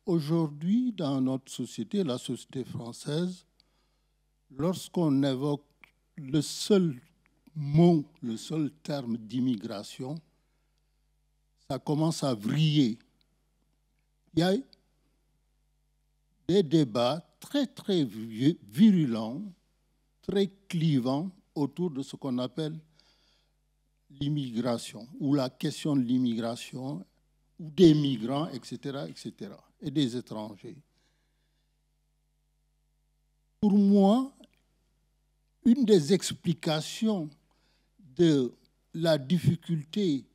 Aujourd'hui, dans notre société, la société française, lorsqu'on évoque le seul mot, le seul terme d'immigration, ça commence à vriller. Il y a des débats très, très virulents, très clivants autour de ce qu'on appelle l'immigration, ou la question de l'immigration, ou des migrants, etc., et des étrangers. Pour moi, une des explications de la difficulté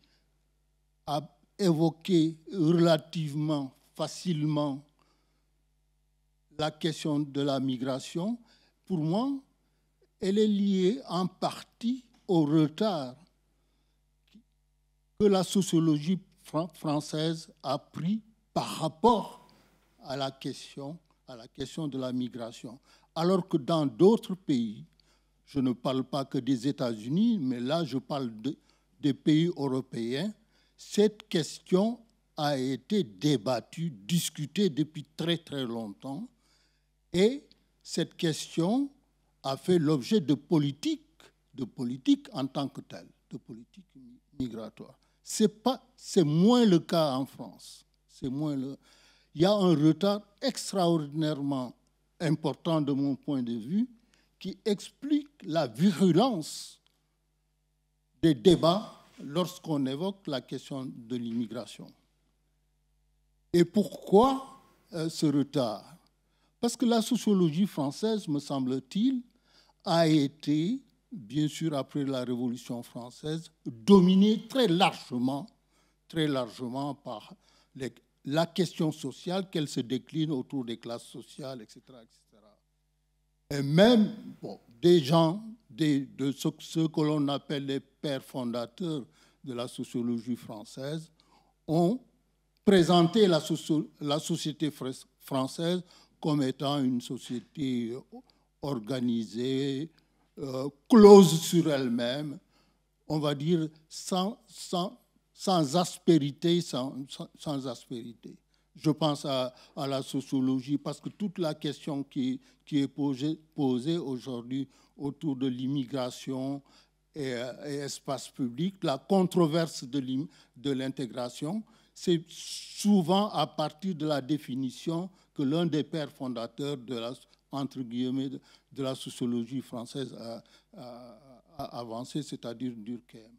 à évoquer relativement facilement la question de la migration, pour moi, elle est liée en partie au retard que la sociologie française a pris par rapport à la question de la migration. Alors que dans d'autres pays, je ne parle pas que des États-Unis, mais là je parle des pays européens, cette question a été débattue, discutée depuis très très longtemps, et cette question a fait l'objet de politique en tant que telle, de politique migratoire. C'est moins le cas en France. Il y a un retard extraordinairement important de mon point de vue qui explique la virulence des débats lorsqu'on évoque la question de l'immigration. Et pourquoi ce retard? Parce que la sociologie française, me semble-t-il, a été, bien sûr après la Révolution française, dominée très largement par la question sociale, qu'elle se décline autour des classes sociales, etc. Et même des gens, de ceux que l'on appelle les pères fondateurs de la sociologie française, ont présenté la société française comme étant une société organisée, close sur elle-même, on va dire sans aspérité, sans aspérité. Je pense à la sociologie, parce que toute la question qui est posée aujourd'hui autour de l'immigration et espace public, la controverse de l'intégration, c'est souvent à partir de la définition que l'un des pères fondateurs entre guillemets, de la sociologie française a avancé, c'est-à-dire Durkheim.